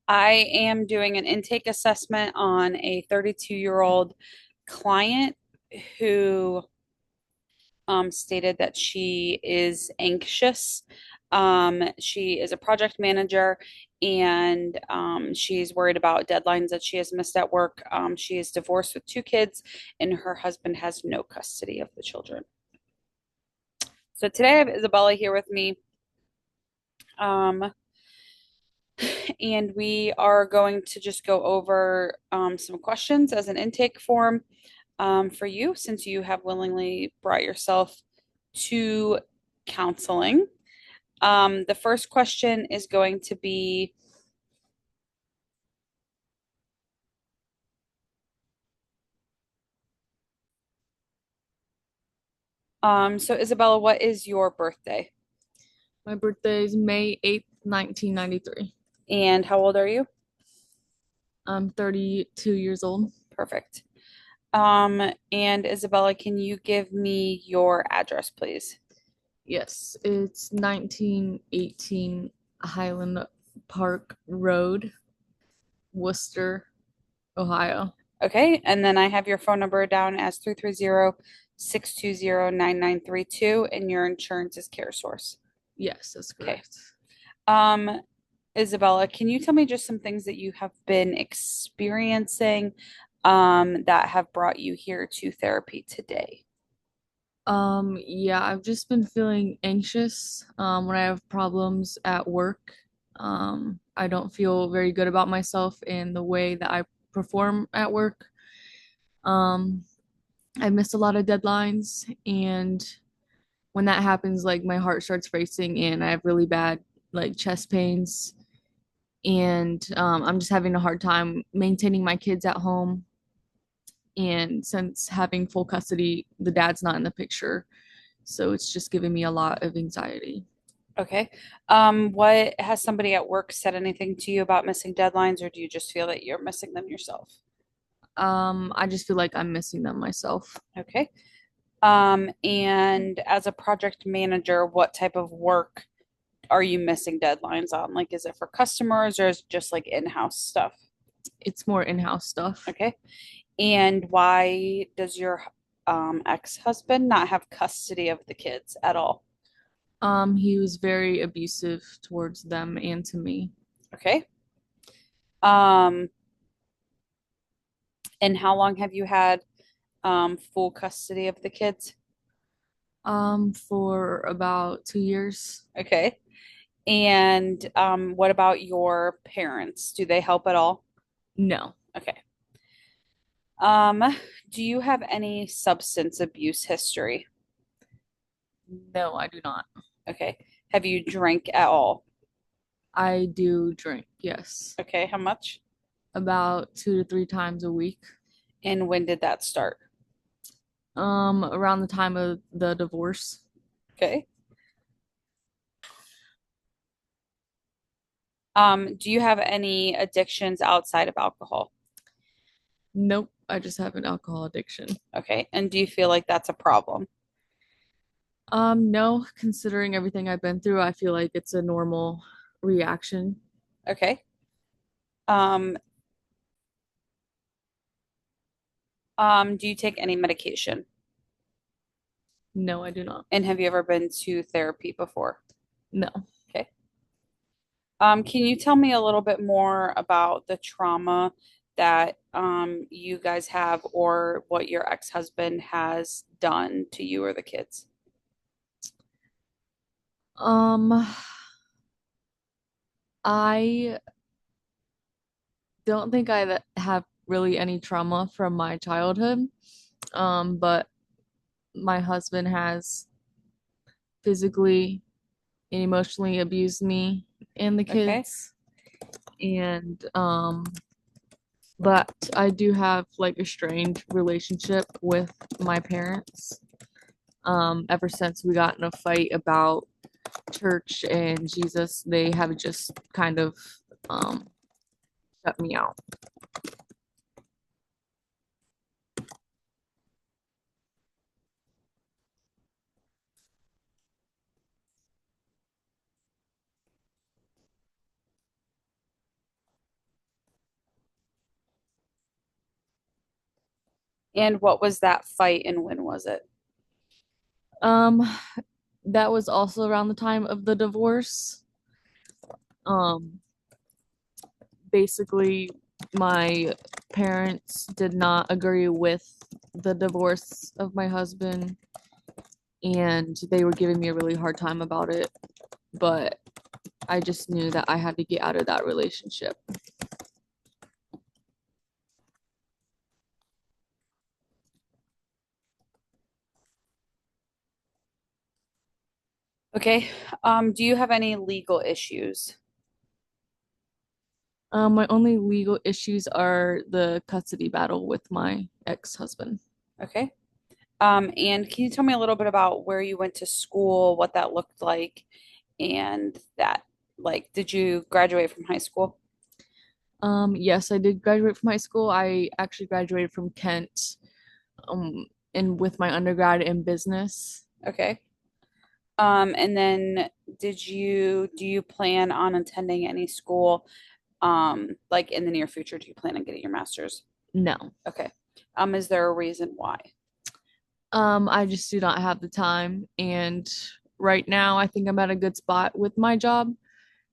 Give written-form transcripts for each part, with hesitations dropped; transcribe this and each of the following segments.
I am doing an intake assessment on a 32-year-old client who stated that she is anxious. She is a project manager and she's worried about deadlines that she has missed at work. She is divorced with two kids, and her husband has no custody of the children. So today I have Isabella here with me. Um, and we are going to just go over some questions as an intake form for you since you have willingly brought yourself to counseling. The first question is going to be so Isabella, what is your birthday My birthday is May 8th, 1993. and how old are you? I'm 32 years old. Perfect. And Isabella, can you give me your address, please? Yes, it's 1918 Highland Park Road, Worcester, Ohio. Okay, and then I have your phone number down as 330-620-9932, and your insurance is CareSource. Yes, that's Okay. correct. Um, Isabella, can you tell me just some things that you have been experiencing that have brought you here to therapy today? Yeah, I've just been feeling anxious when I have problems at work. I don't feel very good about myself and the way that I perform at work. Um, I missed a lot of deadlines, and when that happens, like my heart starts racing and I have really bad like chest pains, and I'm just having a hard time maintaining my kids at home. And since having full custody, the dad's not in the picture, so it's just giving me a lot of anxiety. Okay. What has somebody at work said anything to you about missing deadlines, or do you just feel that you're missing them yourself? I just feel like I'm missing them myself. Okay. And as a project manager, what type of work are you missing deadlines on? Like, is it for customers or is it just like in-house stuff? It's more in-house stuff. Okay. And why does your ex-husband not have custody of the kids at all? He was very abusive towards them and to me. Okay. Um, and how long have you had full custody of the kids? For about 2 years. Okay. And what about your parents? Do they help at all? No, Okay. Um, do you have any substance abuse history? no, I do not. Okay. Have you drank at all? I do drink, yes, Okay. How much? about 2 to 3 times a week. And when did that start? Around the time of the divorce. Okay. Do you have any addictions outside of alcohol? Nope, I just have an alcohol addiction. Okay. And do you feel like that's a problem? No, considering everything I've been through, I feel like it's a normal reaction. Okay. Um, do you take any medication? No, I do not. And have you ever been to therapy before? No. Okay. Can you tell me a little bit more about the trauma that you guys have or what your ex-husband has done to you or the kids? Um, I don't think I have really any trauma from my childhood. But my husband has physically and emotionally abused me and the Okay. kids. And but I do have like a strange relationship with my parents. Ever since we got in a fight about church and Jesus, they have just kind of um shut me out. And what was that fight and when was it? Um, that was also around the time of the divorce. Um, Basically, my parents did not agree with the divorce of my husband, and they were giving me a really hard time about it. But I just knew that I had to get out of that relationship. Okay. Do you have any legal issues? My only legal issues are the custody battle with my ex-husband. Okay. And can you tell me a little bit about where you went to school, what that looked like, and that, like, did you graduate from high school? Yes, I did graduate from high school. I actually graduated from Kent, and with my undergrad in business. Okay. And then do you plan on attending any school, like in the near future? Do you plan on getting your master's? No. Okay. Is there a reason why? I just do not have the time, and right now I think I'm at a good spot with my job,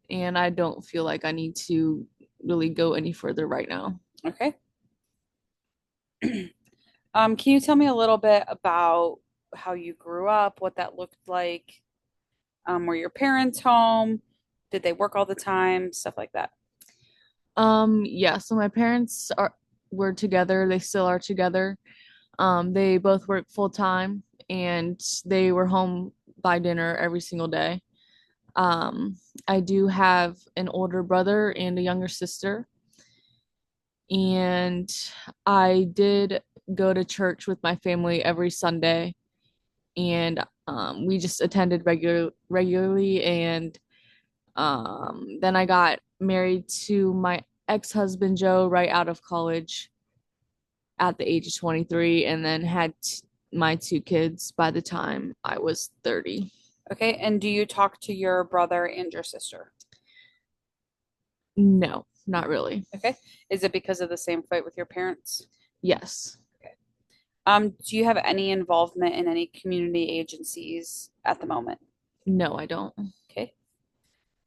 and I don't feel like I need to really go any further right now. Okay. Can you tell me a little bit about how you grew up, what that looked like? Were your parents home? Did they work all the time? Stuff like that. Yeah, so my parents are were together, they still are together. They both work full time and they were home by dinner every single day. Um, I do have an older brother and a younger sister, and I did go to church with my family every Sunday, and we just attended regularly. And then I got married to my ex-husband Joe right out of college at the age of 23, and then had my two kids by the time I was 30. Okay. And do you talk to your brother and your sister? No, not really. Okay. Is it because of the same fight with your parents? Yes. Okay. Do you have any involvement in any community agencies at the moment? No, I don't. Okay.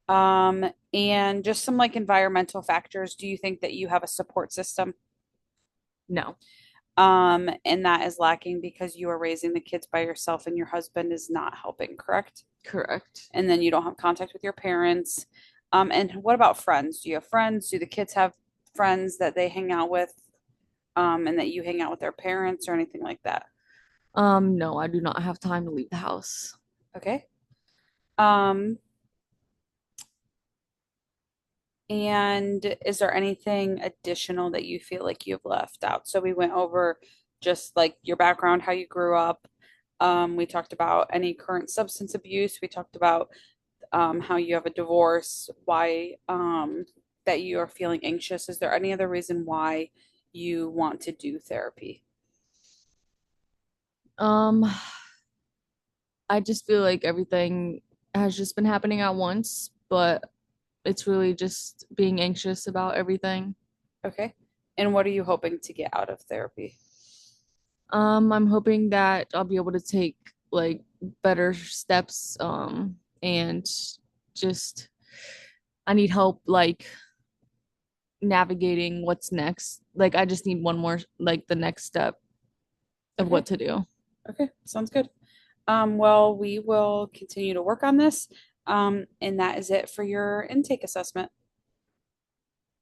And just some like environmental factors. Do you think that you have a support system? No. And that is lacking because you are raising the kids by yourself and your husband is not helping, correct? Correct. And then you don't have contact with your parents. And what about friends? Do you have friends? Do the kids have friends that they hang out with, and that you hang out with their parents or anything like that? No, I do not have time to leave the house. Okay. Um, and is there anything additional that you feel like you've left out? So we went over just like your background, how you grew up. We talked about any current substance abuse. We talked about how you have a divorce, why that you are feeling anxious. Is there any other reason why you want to do therapy? Um, I just feel like everything has just been happening at once, but it's really just being anxious about everything. Okay. And what are you hoping to get out of therapy? I'm hoping that I'll be able to take like better steps, and just I need help like navigating what's next. Like I just need one more like the next step of Okay. what to do. Okay. Sounds good. Well, we will continue to work on this. And that is it for your intake assessment.